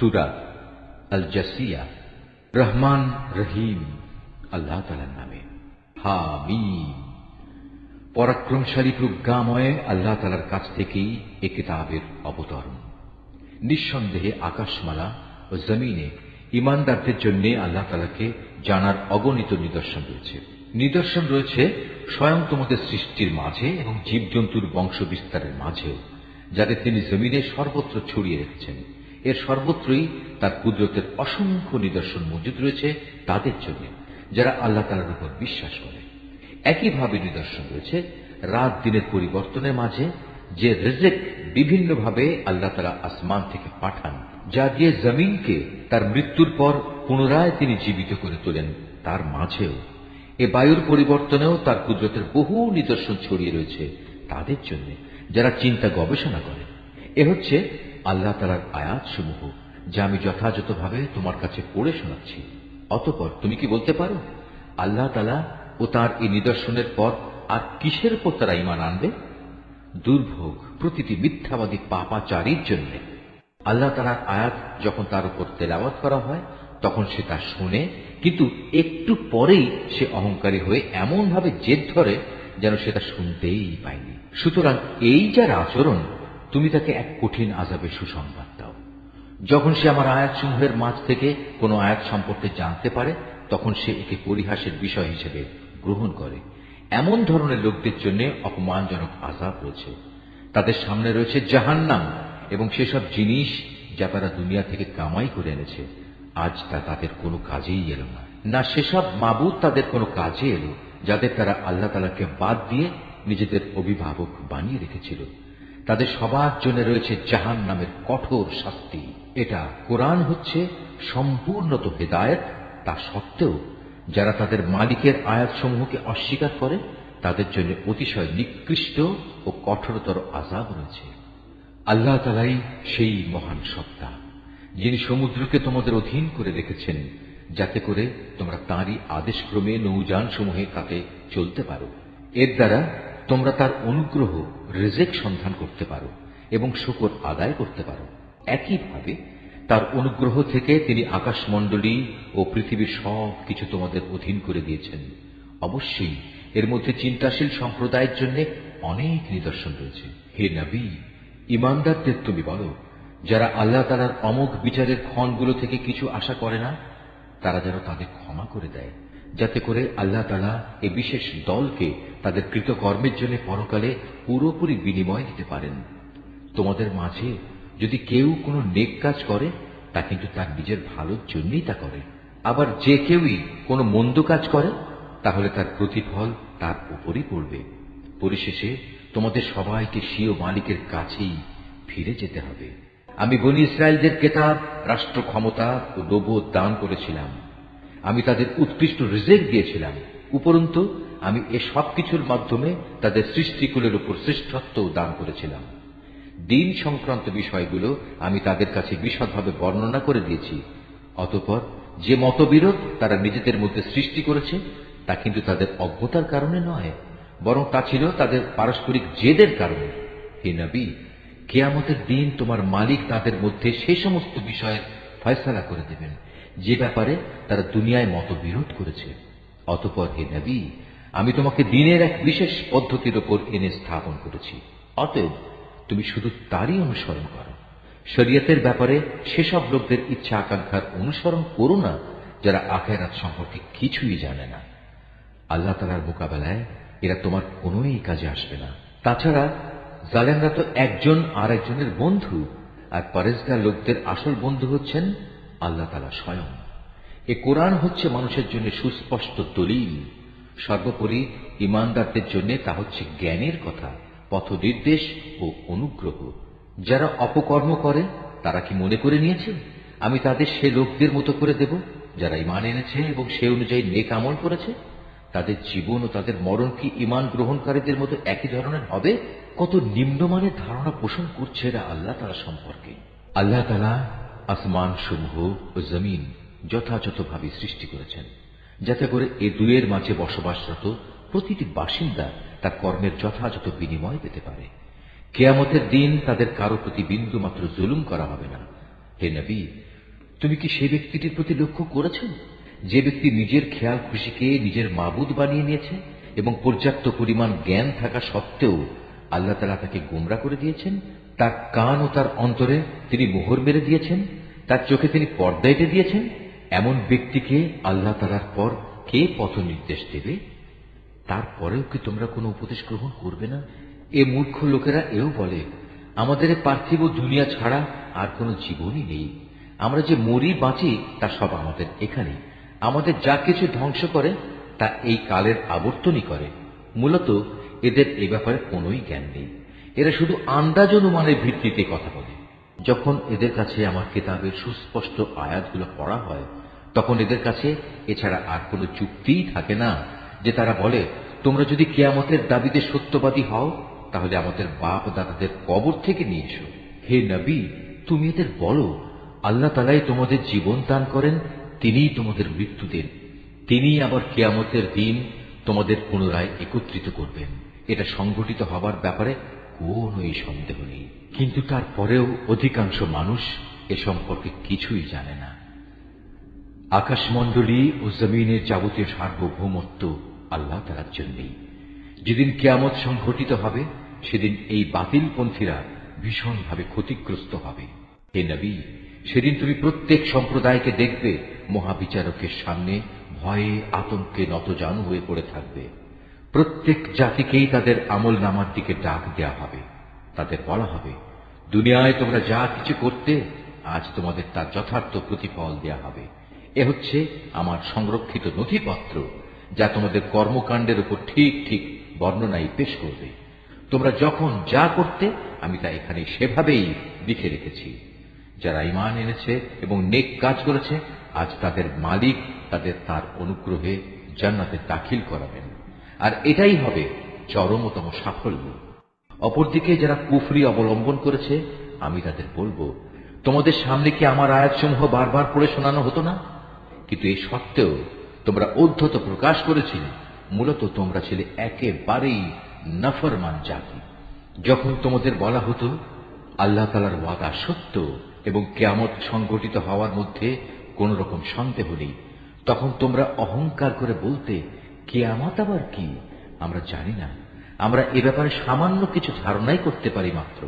সূরা আল জাসিয়া। রহমান রহিম আল্লাহ তাআলার নামে। হামিম। পরাক্রমশালী প্রজ্ঞাময় আল্লাহ তাআলার কাছ থেকেই এ কিতাবের অবতরণ। নিঃসন্দেহে আকাশমালা ও জমিনে ঈমানদারদের জন্য আল্লাহ তাআলাকে জানার অগণিত নিদর্শন রয়েছে। নিদর্শন রয়েছে স্বয়ং তোমাদের সৃষ্টির মাঝে এবং জীবজন্তুর বংশ বিস্তারের মাঝেও, যাদের তিনি জমিনে সর্বত্র ছড়িয়ে রেখেছেন। এর সর্বত্রই তার কুদরতের অসংখ্য নিদর্শন মজুদ রয়েছে তাদের জন্য যারা আল্লাহ তাআলার উপর বিশ্বাস করে। একইভাবে নিদর্শন রয়েছে রাত দিনের পরিবর্তনের মাঝে, যে রিজক বিভিন্নভাবে আল্লাহ তাআলা আসমান থেকে পাঠান, যা দিয়ে জমিনকে তার মৃত্যুর পর পুনরায় তিনি জীবিত করে তোলেন, তার মাঝেও এ বায়ুর পরিবর্তনেও তার কুদরতের বহু নিদর্শন ছড়িয়ে রয়েছে তাদের জন্য যারা চিন্তা গবেষণা করে। এ হচ্ছে আল্লাহ তাআলার আয়াত সমূহ, যা আমি যথাযথভাবে তোমার কাছে পড়ে শোনাচ্ছি। অতঃপর তুমি কি বলতে পারো আল্লাহ তাআলা ও তার এই নিদর্শনের পর আর কিসের উপর তারা ঈমান আনবে? দুর্ভোগ প্রতিটি মিথ্যাবাদী পাপাচারীর জন্য। আল্লাহ তাআলার আয়াত যখন তার উপর তেলাওয়াত করা হয় তখন সে তা শোনে, কিন্তু একটু পরেই সে অহংকারী হয়ে এমন ভাবে জেদ ধরে যেন সেটা শুনতেই পায়নি। সুতরাং এই যার আচরণ, তুমি তাকে এক কঠিন আযাবের সুসংবাদ দাও। যখন সে আমার আয়াত সমূহের মাঝ থেকে কোনো আয়াত সম্পর্কে জানতে পারে তখন সে একে পরিহাসের বিষয় হিসেবে গ্রহণ করে। এমন ধরনের লোকদের জন্য অপমানজনক আযাব রয়েছে। তাদের সামনে রয়েছে জাহান্নাম এবং সেসব জিনিস যা তারা দুনিয়া থেকে কামাই করে এনেছে, আজ তা তাদের কোনো কাজেই এলো না। না সেসব মাবুদ তাদের কোনো কাজে এলো যাদের তারা আল্লাহ তাআলাকে বাদ দিয়ে নিজেদের অভিভাবক বানিয়ে রেখেছিল। তাদের সবার জন্য রয়েছে জাহান্নামের কঠোর শাস্তি। এটা কোরআন হচ্ছে সম্পূর্ণত হেদায়েত, তা সত্ত্বেও যারা তাদের মালিকের আয়াতসমূহকে অস্বীকার করে তাদের জন্য অতিশয় নিকৃষ্ট ও কঠোরতর আযাব রয়েছে। আল্লাহ তাআলাই সেই মহান সত্তা যিনি সমুদ্রকে তোমাদের অধীন করে রেখেছেন যাতে করে তোমরা তাঁরই আদেশক্রমে নৌযান সমূহে তাতে চলতে পারো। এর দ্বারা তোমরা তার অনুগ্রহ রিজক সন্ধান করতে পারো এবং শুকর আদায় করতে পারো। একইভাবে তার অনুগ্রহ থেকে তিনি আকাশমণ্ডলী ও পৃথিবীর সব কিছু তোমাদের অধীন করে দিয়েছেন। অবশ্যই এর মধ্যে চিন্তাশীল সম্প্রদায়ের জন্য অনেক নিদর্শন রয়েছে। হে নবী, ঈমানদারদের তুমি বলো, যারা আল্লাহ তাআলার অমোঘ বিচারের ক্ষণগুলো থেকে কিছু আশা করে না, তারা যেন তাদের ক্ষমা করে দেয়, যাতে করে আল্লাহ তাআলা এ বিশেষ দলকে তাদের কৃতকর্মের জন্য পরকালে পুরোপুরি বিনিময় দিতে পারেন। তোমাদের মাঝে যদি কেউ কোনো নেক কাজ করে তা কিন্তু তার নিজের ভালোর জন্যই তা করে, আবার যে কেউই কোনো মন্দ কাজ করে তাহলে তার প্রতিফল তার উপরই পড়বে। পরিশেষে তোমাদের সবাইকে স্বীয় মালিকের কাছেই ফিরে যেতে হবে। আমি বনী ইসরায়েলদের কিতাব, রাষ্ট্র ক্ষমতা ও নবুয়ত দান করেছিলাম। আমি তাদের উৎকৃষ্ট রিজক দিয়েছিলাম। উপরন্তু আমি এ সব কিছুর মাধ্যমে তাদের সৃষ্টিকুলের উপর শ্রেষ্ঠত্ব দান করেছিলাম। দিন সংক্রান্ত বিষয়গুলো আমি তাদের কাছে বিশদভাবে বর্ণনা করে দিয়েছি। অতঃপর যে মতবিরোধ তারা নিজেদের মধ্যে সৃষ্টি করেছে তা কিন্তু তাদের অজ্ঞতার কারণে নয়, বরং তা ছিল তাদের পারস্পরিক জেদের কারণে। হে নবী, কিয়ামতের দিন তোমার মালিক তাদের মধ্যে সে সমস্ত বিষয়ের ফয়সালা করে দেবেন যে ব্যাপারে তারা দুনিয়ায় মতবিরোধ করেছে। অতঃপর হে নবী, আমি তোমাকে দিনের এক বিশেষ পদ্ধতির উপর এনে স্থাপন করেছি, অতএব তুমি শুধু তারই অনুসরণ করো। শরীয়তের ব্যাপারে সেসব লোকদের ইচ্ছা আকাঙ্ক্ষার অনুসরণ করো না যারা আখিরাত সম্পর্কে কিছুই জানে না। আল্লাহ তাআলার মোকাবেলায় এরা তোমার কোনোই কাজে আসবে না। তাছাড়া জালেমরা তো একজন আর একজনের বন্ধু, আর পরেজগার লোকদের আসল বন্ধু হচ্ছেন আল্লাহ তাআলা স্বয়ং। এ কোরআন হচ্ছে মানুষের জন্য সুস্পষ্ট দলিল। সর্বোপরি ঈমানদারদের জন্য তা হচ্ছে জ্ঞানের কথা, পথ নির্দেশ ও অনুগ্রহ। যারা অপকর্ম করে তারা কি মনে করে নিয়েছে আমি তাদের সে লোকদের মতো করে দেব যারা ঈমান এনেছে এবং সে অনুযায়ী নেক আমল করেছে? তাদের জীবন ও তাদের মরণ কি ঈমান গ্রহণকারীদের মতো একই ধরনের হবে? কত নিম্নমানের ধারণা পোষণ করছে এরা আল্লাহ তাআলা সম্পর্কে। আল্লাহ তাআলা আসমান সমূহ ও জমিন যথাযথভাবে সৃষ্টি করেছেন যাতে করে এ দুয়ের মাঝে বসবাসরত প্রতিটি বাসিন্দা তার কর্মের যথাযথ বিনিময় পেতে পারে। কিয়ামতের দিন তাদের কারো প্রতি বিন্দু মাত্র জুলুম করা হবে না। হে নবী, তুমি কি সেই ব্যক্তিটির প্রতি লক্ষ্য করেছ যে ব্যক্তি নিজের খেয়াল খুশিকে নিজের মাবুদ বানিয়ে নিয়েছে এবং পর্যাপ্ত পরিমাণ জ্ঞান থাকা সত্ত্বেও আল্লাহ তাআলা তাকে গোমরা করে দিয়েছেন? তার কান ও তার অন্তরে তিনি মোহর মেরে দিয়েছেন, তার চোখে তিনি পর্দা এঁটে দিয়েছেন। এমন ব্যক্তিকে আল্লাহ তাআলার পর কে পথ নির্দেশ দেবে? তারপরেও কি তোমরা কোনো উপদেশ গ্রহণ করবে না? এ মূর্খ লোকেরা এও বলে, আমাদের পার্থিব দুনিয়া ছাড়া আর কোনো জীবনই নেই। আমরা যে মরি বাঁচি তা সব আমাদের এখানেই। আমাদের যা কিছু ধ্বংস করে তা এই কালের আবর্তনই করে। মূলত এদের এ ব্যাপারে কোনোই জ্ঞান নেই। এরা শুধু আন্দাজ অনুমানের ভিত্তিতে কথা বলে। যখন এদের কাছে আমার কিতাবের সুস্পষ্ট আয়াতগুলো পড়া হয়, তখন এদের কাছে এছাড়া আর কোনো যুক্তিই থাকে না যে তারা বলে, তোমরা যদি কিয়ামতের দাবিতে সত্যবাদী হও তাহলে আমাদের বাপ দাদাদের কবর থেকে নিয়ে এসো। হে নবী, তুমি এদের বলো, আল্লাহ তাআলাই তোমাদের জীবন দান করেন, তিনিই তোমাদের মৃত্যু দেন, তিনিই আবার কিয়ামতের দিন তোমাদের পুনরায় একত্রিত করবেন। এটা সংঘটিত হবার ব্যাপারে কোনই সন্দেহ নেই। কিন্তু তারপরেও অধিকাংশ মানুষ এ সম্পর্কে কিছুই জানে না। আকাশমণ্ডলী ও জমিনের যাবতীয় সার্বভৌমত্ব আল্লাহ তাআলার জন্যই। যেদিন কিয়ামত সংঘটিত হবে সেদিন এই বাতিলপন্থীরা ভীষণভাবে ক্ষতিগ্রস্ত হবে। হে নবী, সেদিন তুমি প্রত্যেক সম্প্রদায়কে দেখবে মহাবিচারকের সামনে ভয়ে আতঙ্কে নতজানু হয়ে পড়ে থাকবে। প্রত্যেক জাতিকেই তাদের আমল নামার দিকে ডাক দেয়া হবে। তাদের বলা হবে, দুনিয়ায় তোমরা যা কিছু করতে আজ তোমাদের তার যথার্থ প্রতিফল দেয়া হবে। এ হচ্ছে আমার সংরক্ষিত নথিপত্র, যা তোমাদের কর্মকাণ্ডের উপর ঠিক ঠিক বর্ণনাই পেশ করবে। তোমরা যখন যা করতে আমি তা এখানে সেভাবেই লিখে রেখেছি। যারা ঈমান এনেছে এবং নেক কাজ করেছে, আজ তাদের মালিক তাদের তার অনুগ্রহে জান্নাতে দাখিল করাবেন, আর এটাই হবে চরমতম সাফল্য। অপরদিকে যারা কুফরি অবলম্বন করেছে, আমি তাদের বলবো, তোমাদের সামনে কি আমার আয়াতসমূহ বারবার পড়ে শোনানো হতো না? কিন্তু এ সত্ত্বেও তোমরা ঔদ্ধত্য প্রকাশ করেছিলে। মূলত তোমরা ছিলে একেবারেই নাফরমান জাতি। যখন তোমাদের বলা হতো আল্লাহ তাআলার ওয়াদা সত্য এবং কিয়ামত সংঘটিত হওয়ার মধ্যে কোন রকম সন্দেহ নেই, তখন তোমরা অহংকার করে বলতে, কিয়ামত আবার কি? আমরা জানি না, আমরা এ ব্যাপারে সামান্য কিছু ধারণাই করতে পারি মাত্র,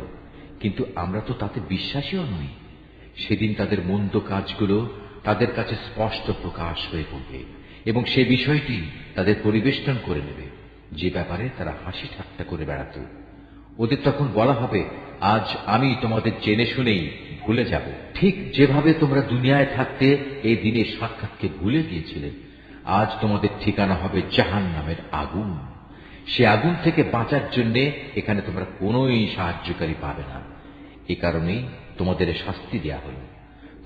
কিন্তু আমরা তো তাতে বিশ্বাসীও নই। সেদিন তাদের মন্দ কাজগুলো তাদের কাছে স্পষ্ট প্রকাশ হয়ে পড়বে এবং সে বিষয়টি তাদের পরিবেষ্টন করে নেবে, যে ব্যাপারে তারা হাসি ঠাট্টা করে বেড়াত। ওদের তখন বলা হবে, আজ আমি তোমাদের জেনে শুনেই ভুলে যাব, ঠিক যেভাবে তোমরা দুনিয়ায় থাকতে এই দিনের সাক্ষাৎকে ভুলে গিয়েছিলে। আজ তোমাদের ঠিকানা হবে জাহান্নামের আগুন। সে আগুন থেকে বাঁচার জন্য এখানে তোমরা কোনোই সাহায্যকারী পাবে না। এ কারণেই তোমাদের শাস্তি দেয়া হল।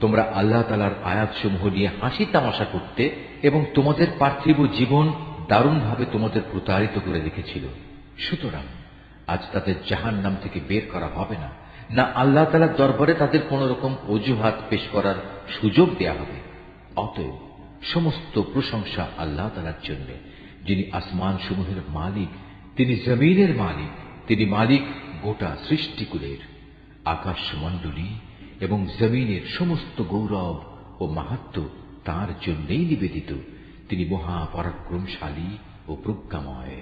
তোমরা আল্লাহ তাআলার আয়াতসমূহ নিয়ে হাসি তামাশা করতে এবং তোমাদের পার্থিব জীবন দারুণভাবে তোমাদের প্রতারিত করে রেখেছিল। সুতরাং আজ তাদের জাহান্নাম থেকে বের করা হবে না, না আল্লাহ তাআলার দরবারে তাদের কোন রকম অজুহাত পেশ করার সুযোগ দেয়া হবে। অতএব সমস্ত প্রশংসা আল্লাহ তাআলার জন্য, যিনি আসমান সমূহের মালিক, তিনি জমিনের মালিক, তিনি মালিক গোটা সৃষ্টিকুলের। আকাশমণ্ডলী এবং জমিনের সমস্ত গৌরব ও মাহাত্ম্য তাঁর জন্যই নিবেদিত। তিনি মহাপরাক্রমশালী ও প্রজ্ঞাময়।